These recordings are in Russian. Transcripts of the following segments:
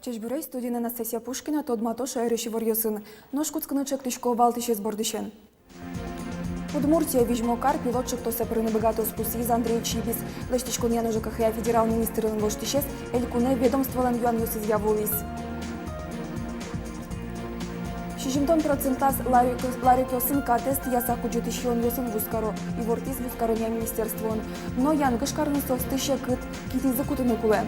Чешбюрей студия Анастасия Пушкина тодматош айрышевор йосын. Ношкутскны чектышко валтыше сбордышен. Удмуртия вижмокар пилотчик то сепрыны богато спусиз Андрей Чибис. Лештичкон яно ЖКХ федерал министрын воштышес элькуне ведомстволан юан йосыз яволис. 60% ларикосын катест яса куджетышон йосын вускаро и вортиз вускарония министерствон. Но янгыш карны состыше кыт китизы кутыны куле.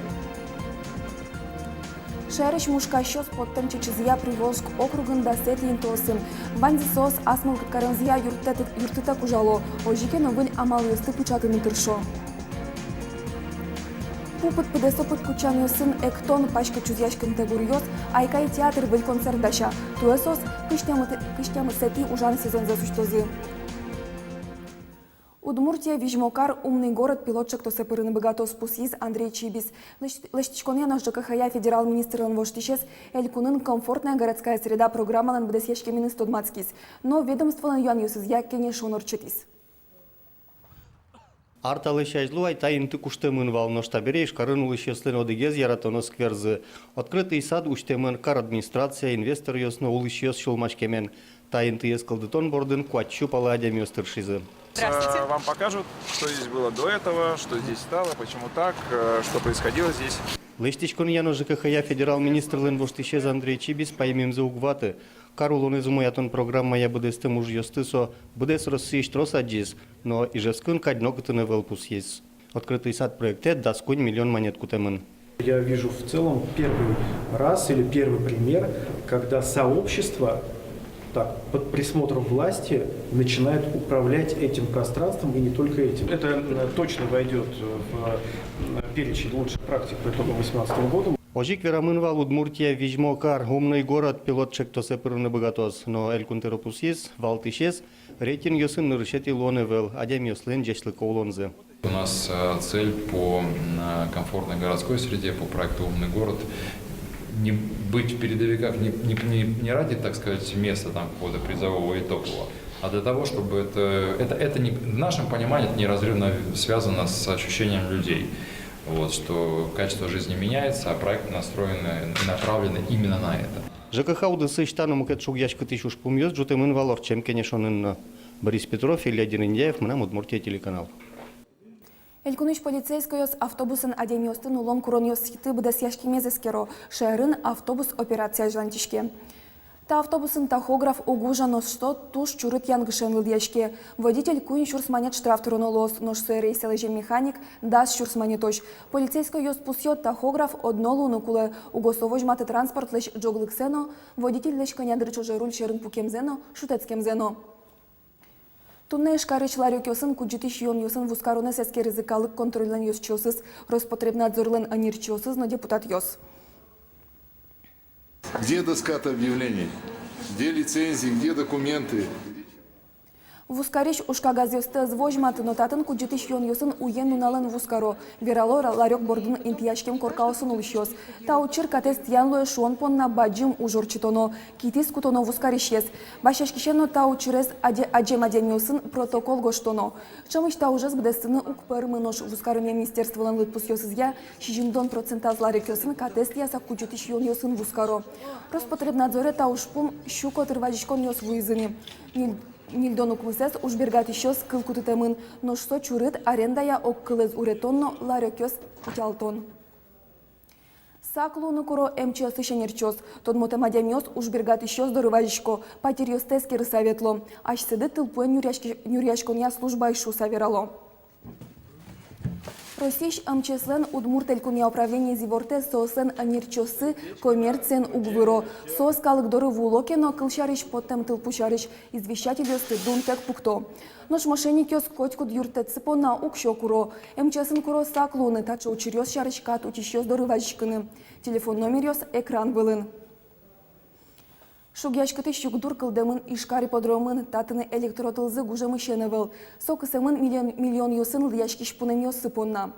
Шереш мушкащос поттем чечизия Приволжск округында сетлин тосын. Бандисос асмал кыткарынзия юртыта кужало. Ожике новын амал йосты пучатын тыршо. Пупыт пыдесопыт кучан йосын эктон пачка чузяшкын тегурьос, айкай театр был концерт даща. Туэсос кыштямы сети ужан сезон засуштозы. Удмуртия вижмокар умный город пилотчик то сепырыны богато спусиз Андрей Чибис. Лештичконе наш ЖКХ федерал министрын воштишес элькунын комфортная городская среда программалан бдесешке министр Мацкис. Но ведомстволан юан юсызя кене шонорчетис. Арталы шайзлу айтайын тыкуштемын валношта береш карын улышеслен одегез яратоно скверзы. Открытый сад уштемын кар администрация инвестор йосно улышес шулмашкемен. Тайын тыес кылдытон бордын куатчу паладями остыршизы. Вам покажут, что здесь было до этого, что здесь стало, почему так, что происходило здесь. Лештичкон яно ЖКХ федерал министр лен воштишез Андрей Чибис паймим за угваты. Карулон изумаятон программа я будесте муж йостысо, будес России штроса но и жескун кадноготыны велпус есть. Открытый сад проекте даст 1 миллион монет кутемын. Я вижу в целом первый раз или первый пример, когда сообщество под присмотром власти начинает управлять этим пространством и не только этим. Это точно войдет в перечень лучших практик по итогам 2018 года. Ожик верамынвал Удмуртия вижмокар, умный город, пилотчик то сепырны богатос, но элькунтеропусис, валтышес, рейтинг йосын нырышети лоневел, адем йослен джешлыка улонзе. У нас цель по комфортной городской среде, по проекту «Умный город». Не быть в передовиках не ради, так сказать, места там какого-то призового и топового, а для того, чтобы это не, в нашем понимании это неразрывно связано с ощущением людей. Вот, что качество жизни меняется, а проекты настроены и направлены именно на это. ЖКХ удысы штану мукетшук яшкы тысяч пумьёс, джутымын валор, чем кенешонын Борис Петров или Один Индяев, мнам Удмуртия телеканал. Элькуныш полицейскойос автобусын адемиостын улом куроньос ситы быдас яшки мезескеро, шерын автобус операция жлантишке. Та автобусын тахограф угужа что туш чурыт янгышен лыдьяшке. Водитель куин шурсманет штраф туронолос, нож рейсележе механик даст шурсманетош. Полицейской йос пусьет тахограф однолу нукуле. Угосовож маты транспорт лещ джоглыксено, водитель лещ конядрычоже руль шерын пукемзено, шутецкемзено. Тунне шкарыч ларек йосын куджитыш йон йосын вускароне сеске ризыкалык контролен йос чосыз, Роспотребнадзорлен анир чосыз, но депутат йос. Где доска объявлений? Где лицензии? Где документы? Вускарич ушка газёсты звожматы нотатын куджитыш йон йосын уен нунален вускаро. Верало ларек бордун интияшкем коркаосын улышёс. Та учир катест янлуэ шуон понна баджим ужорчитоно. Китис кутоно вускариш ес. Башашкишено та учирес аджем адемиосын протокол гоштоно. Чамыш та ужас бдестыны укпырмы нош вускарыне министерстволен лытпус йосызя 60% ларек йосын катест яса куджитыш йон йосын вускаро. Роспотребнадзоре та ушпум щуко тырважишкон йос вуизыни. Нильдону кмысес ужбергат еще скыл кутытемын, но что чурыт арендая оккылыз уретонно ларекёс утялтон. Саклуны куро МЧС ишенерчёс, тот мотемадямёс ужбергат еще здороважишко, потерёс тескер советло, аж сыды тылпуэн нюряшконя служба ишу саверало. Росиш МЧСлен Удмуртелькуня управление зиворте сослен анирчосы коммерциен угвыро. Сос калык доры вулокено кылшариш потем тылпушариш извещатель ёсты дунтек пукто. Нош мошенник ёс котькуд юртецы пона укшо куро. МЧСн куро саклуны тачо учирёс шарышкат учишёс доры важишкыны. Телефон номер ёс экран былын. Шугяшкыты щугдур кылдемын ишкари подромын татыны электротылзы гужемы шеневел. Сокысемын миллион юсын льяшки шпунем ёсы понна.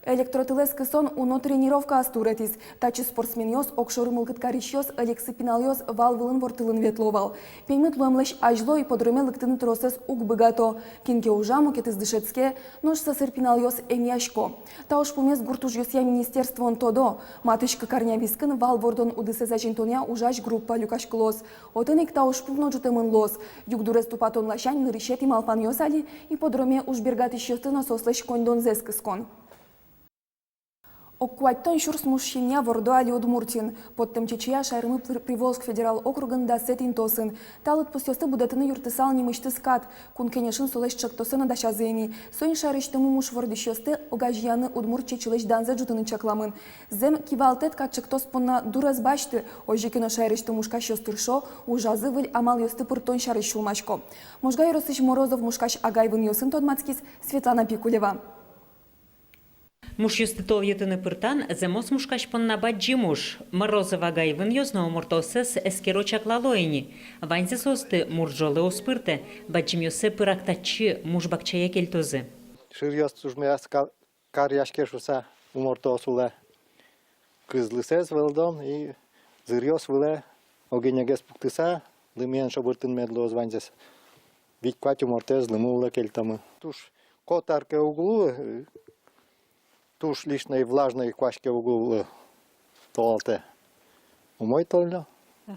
Электротылес сон уно тренировка астуретис. Тачи спортсмен йос, окшоры мылкыткариш йос, Алексипинал йос, вал вылын вортылын ветловал. Пеймет луэмлэш ажло и подроме лыктыны тросес ук быгато. Кинке ужаму кетыз дышецке, нож сасырпинал йос эмяшко. Тауш пумес гуртуж йосья министерствон тодо. Матышка карня вискын вал вордон удысе зачинтоня ужаш группа люкашкылос. Отынек тауш пувно жутымын лос. Югдурес тупатон лашань нырышет и малпан йосали и подроме уж бергатыш йостыно сослэш кондон зескыскон. Оккуаттон шурс мужчиня вордо али Удмуртин. Подтем чечия шайрымы Приволжск федерал округында сетин тосын. Талыт пустёсты будатыны юртысал немышты скат. Кункенешин солеш чактосына дашазени. Соин шарыштымы муж вордышёсты огажьяны Удмурт чечилеш данзе жутыны чакламын. Зем кивалтет ка чактос понна дураз башты. Ожикино шайрышты мушка шёстыршо, ужазы выль амал ёсты пыртон шарыш шулмашко. Можга Яросыч Морозов мушкаш агайвын ёсын тодмацкис, Светлана Пикулева. Муж юститол етыны пыртан, земос мушкаш понна баджи муж. Морозова гайвын ёзно муртосес эскеро чаклалоини. Ваньзе состы муржолы оспырты, баджим ёсе пырактачы муж бакчая кельтозы. Шырьёс тужмеяс кар яшкешуса умортосуле. Кызлысез вылдон и зырьёс выле огенегес пуктыса, лымьен шобыртын медлоз ваньзес. Вить квать умортез лымуле кельтамы. Туш котарке углу, туш лишней влажной квашке углу толте. Умой тольно,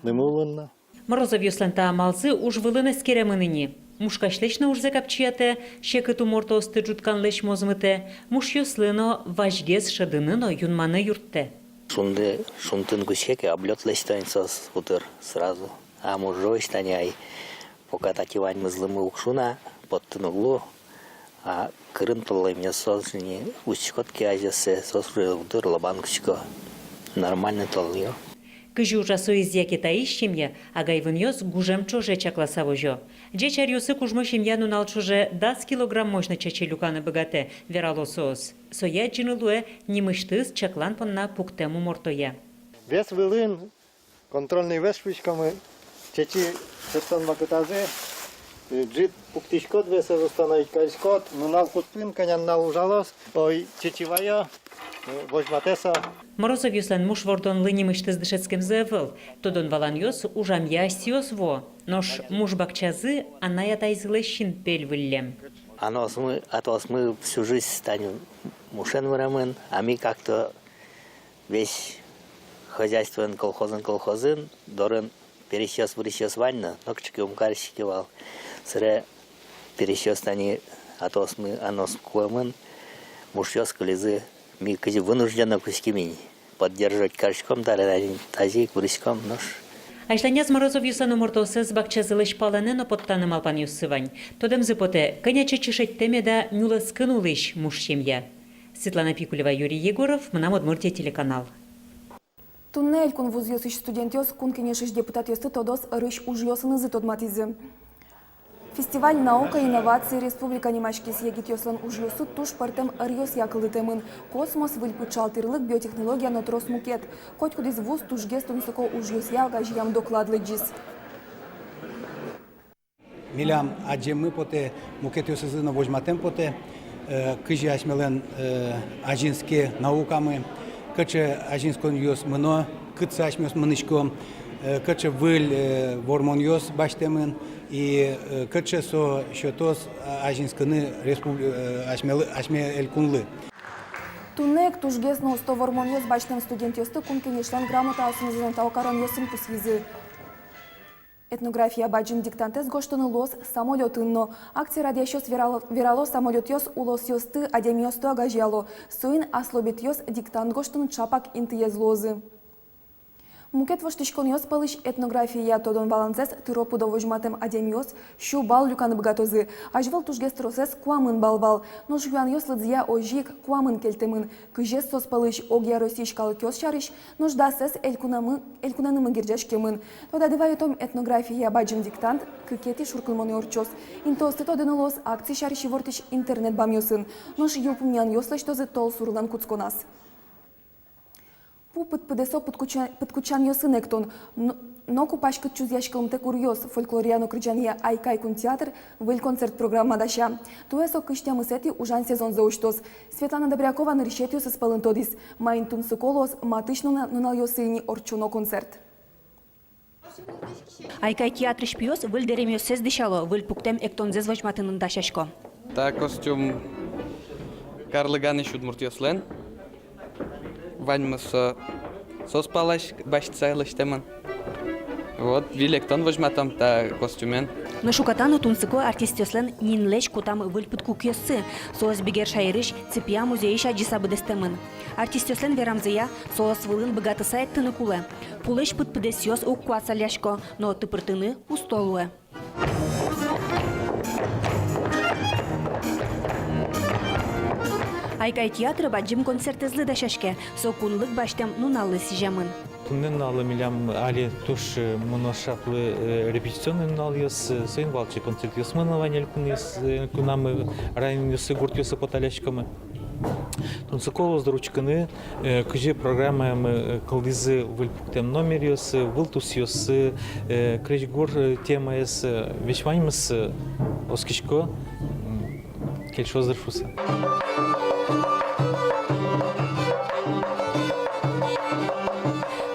лымулынна. Морозов ёслента амалзы уж вылын эскеремыныни. Мушкашлешна уж закапчияте, шекыту мортосты жуткан леш мозмыте, муж ёслыно важгез шадыныно юнманы юртте. Шунды шунтын гусеке облет лестайнсос утыр сразу. А мужой станяй, пока тативань мызлымы укшуна, подтын углу, а кырын толлай мне созжини, устикотки азясы сосры утыр лобангучко. Нормально толлё. Кыжи ужасу изяке таищемья, а гайвын ёс гужем чоже чакласавожо. Джечар ёсы кужмо шемья нунал чоже 10 килограмм мощно чачелюканы богате, вералосоос. Соя джинылуэ немыштыз чаклан понна пуктему мортоя. Вес вылын, контрольный вес швычкамы, чечи сетон макытазе, джит пуктишкот веса установить кайскот, нунал путпын, конян нал ужалос, ой чечивая, возьматеса. Морозов ёслен муж вордон лынимыштыз дышецкем заявыл, тодон валан ёс ужам ястиос во, нож муж бакчазы, она я тайзылэщин пельвыллем. Атос мы всю жизнь станем мушен вырамен, а мы как-то весь хозяйственный колхозын, дорын пересёс ванна, нокчики умкарщикивал. Сыре пересёс тани атос мы анос куамен, муж ёс колизы, мы вынужденно кускимини. Поддерживать каршком, тазик, брыском, нож. Айшланяз Морозов юсану мортосыз бакчазылыш паланено подтаным алпан юссывань. Тодем зыпоте, коняча чешет темеда нюласкын улыш муж семья. Светлана Пикулева, Юрий Егоров, Мнам Удмуртия телеканал. Туннель кун вуз ёсыш студент ёс, кун кенешиш депутат ёсты тодос рыш уж ёсыны зы тодматизы. Фестиваль наука и инновации Республика Немашкис егит ёслан уж ёсу туш партем рьёс якылытемын. Космос выль пучалтырлык биотехнология натрос мукет. Хоть кудиз вуз туш гестун соко уж ёс ялгаж ям докладлы джис. Милям аджемы поте мукет ёсызыно вожматем поте кыжи ашмелен ажинске наукамы, кычы ажинскон ёс мыно, кытсы ашмёс мынышком, кычы выль вормон ёс баштемын, и кычы со шотос ажинскыны ашме элькунлы. Туннек туш гестно сто вормон ёс баштем студент ёсты кун кенешлан грамота асынызын таукаран ёсын пусвизы. Этнография баджин диктантес гоштыны лос самолетынно. Акция радиощёс верало самолет ёс улос ёсты адем ёсту агажьяло. Суин аслобит ёс диктант гоштын чапак интиез лозы. Мукет воштышкон ёс палыш этнография тодон балансес тыропу довожматем адем ёс шу бал люканы бгатозы. Ажвал туш гестросес куамын балбал. Но жуян ёс лыдзия ожик куамын келтемын. Кыжес сос палыш огья росишкалы кёс шарыш, нуждасес элькунанымы гирджашкемын. Тода дываетом этнография баджин диктант кыкети шуркылмоны орчос. Интосты тодын лос акции шарыши вортыш интернет бам ёсын. Нош ёпумян ёслаш тозы тол сурлан куцконас. Пу пыдесо подкучан ёсын эктон, Но купашкы чуз яшкылымты курьез фольклориано кричания Айкайкун театр выль концерт программа даща. Туэсо кыштя сети ужан сезон зауштос. Светлана Добрякова наришетио с палынтодис. Майн тунсы колос матышнуна нунальосыни орчуно концерт. Айкай театр шпиос выль деремиос сез дышало, выль пуктем эктонзез вожматынын дашашко. Та костюм карлыганы шудмуртиослен. Ваньмыс соспалаш башцайлыштеман. Вот, вилектон вожматам та костюмен. Но шукатану тунсыко артистёслен нинлеш кутам выль пытку кёсы. Соос бигер шайрыш цепия музейша джисабыдестемын. Артистёслен верамзыя соос вылын богатыса эттыны кулы. Пулеш пытпыдесёс уккуасаляшко, но тыпыртыны устолуэ. Айкай театры баджим концертезлы дашашке, сокунлык баштем нуналы сижамын. Туннен алы милям али туш моношаплы репетиционный нальёс, сын валчи концерт ёсмана ванель кунамы район ёсы гурт ёсы поталяшкамы. Тунсыколос дручканы кыжи программаемы кылдызы выльпуктем номер ёсы, вылтус ёсы, кречгур тема ёсы, вещваньмыс оскишко кельшоздырфуса.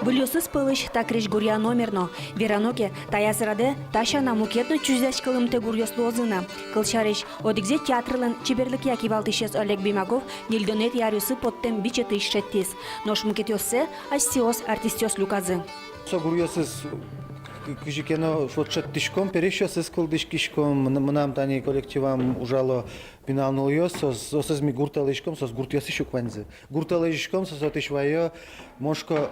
Выльосыз пылыш такреш гурья номерно. Вераноке таясыраде таша намукетно чүздәшкылымты гурьос лозына. Кылшареш одигзе театрлын чеберлік якивалтышес Олег Бимаков нильдонет ярюсы поттем бичеты ишеттес. Нош мукетёссе астиос артистёс люказы. Со гурьосыз кыжикено шотчет тишком перешёсыз кылдышкишком мынам тани коллективам ужало финал ёс сос ми гурталышком сос гуртёсы шукванзы. Гурталышком сос отышвайо мошко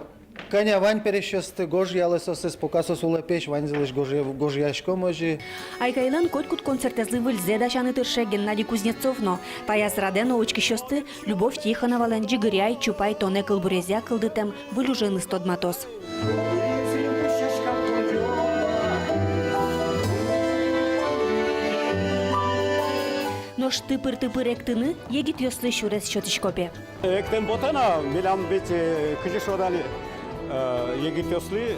Каня вань перешёсты гож ялысосыз покасос улепеш ванзылыш гож яшко можи. Айкайлан коткут концертезлы выльзе дашаны тырше Геннадий Кузнецовно. Таяс раде научки шёсты Любовь Тихоновален джигыряй чупай тоне кылбурезя кылдытем вылюжын стодматос. Нош тыпыр-тыпыр эктыны егит ёслы шурес шотишкопе. Эктен ботана милам бит кыжышорали егит ёслы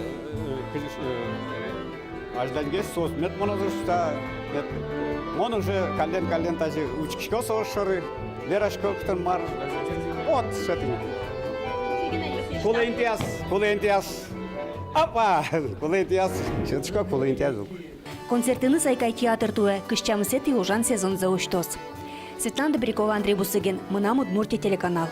ажданге сос мет монозушта моның же кален тажи учкишко сошоры лерашко ктен мар от шатин Колентиас апа Колентиас шатишко Колентиас. Концертыны Айкай театр туэ кыштямысет и ужан сезон зауштос. Светлана Добрякова, Андрей Бусыгин, Мынам Удмуртия телеканал.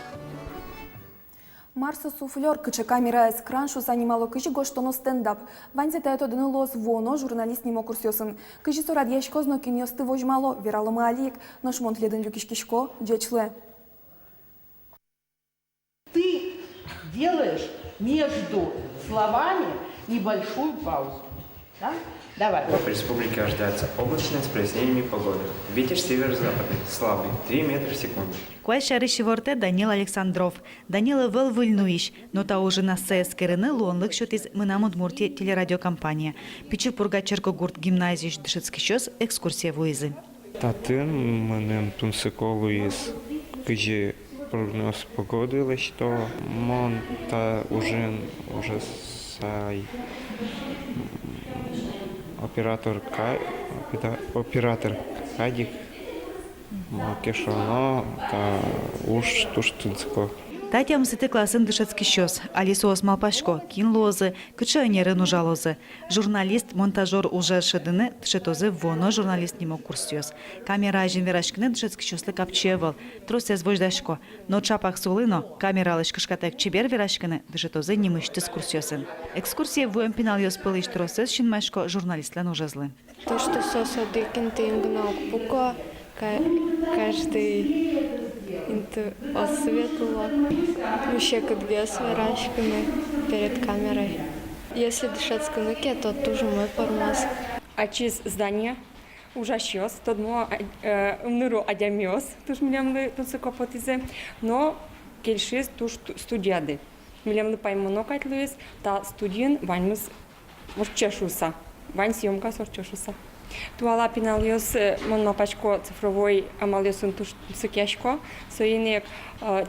Марса суфлер кычы камера эскран шу занимало кычы гоштоно стендап. Ванзе тает одыны лос воно журналист нимо курсёсын. Кычы сорад яшкозно киньёсты вожмало, вералымы алиек, наш монтледын люкишкишко, джечле. Ты делаешь между словами небольшую паузу. Да? Давай. В республике ожидается облачно с прояснениями погоды. Ветер северо-западный, слабый, 3 метра в секунду. Куай шарышы ворте Данил Александров. Данила вел выльнуиш, но та уже на СС керены лонлык шотиз Мынам Удмуртия телерадиокомпания. Пичурпурга Черкогурт гимназиш дышыцкий шос экскурсия вуизы. Татын менем тунсыколуиз кыжи прогноз погоды лешто монта уже сай оператор кадик макешоно та уж туштынско. Татям сыты классын дышыцкий шос, Алисос Малпашко, кин лозы, кычайнеры нужалозы. Журналист, монтажер уже шедыны, дышытозы воно журналист немо курсёс. Камера ажин верашкины дышыцкий шослы капчевал, тросез вождашко. Но чапах сулыно, камера алышкышкатек чебер верашкины, дышытозы немыштыз курсёсын. Экскурсия в пинал ёс пылыш тросез шинмашко журналистлен ужазлы. То, что сосоды кентингнал пука, каждый осветло, еще кадге с верашками перед камерой. Если дышать с каныки, то тоже мой формаз. А через здание ужащёс, то дно умныру адямёс, туж милямны тунсыкопотизе, но кельшис туж студияды. Милямны паймоно кайтлуис, та студиен ваньмыз ворчешуса, вань съемка сорчешуса. Туала пиналиос монопачко цифровой амалиосын туш сыкяшко, соинек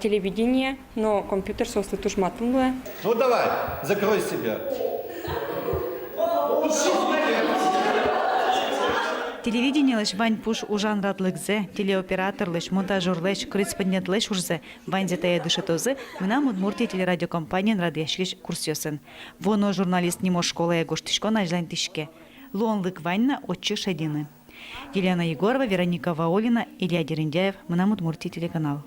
телевидение, но компьютер сослы туш матунле. Ну давай, закрой себя. Телевидение лишь вань пуш ужан радлыгзе, телеоператор лишь монтажер лишь корреспондент лишь урзе, вань зетая дышетозы, мына Удмуртия телерадиокомпания радиошлиш курсёсын. Воно журналист нимо школа ягоштишко нажлайн тишке. Луонлык ваньна отчы шадины. Елена Егорова, Вероника Ваолина, Илья Дерендяев, мына Удмуртия телеканал.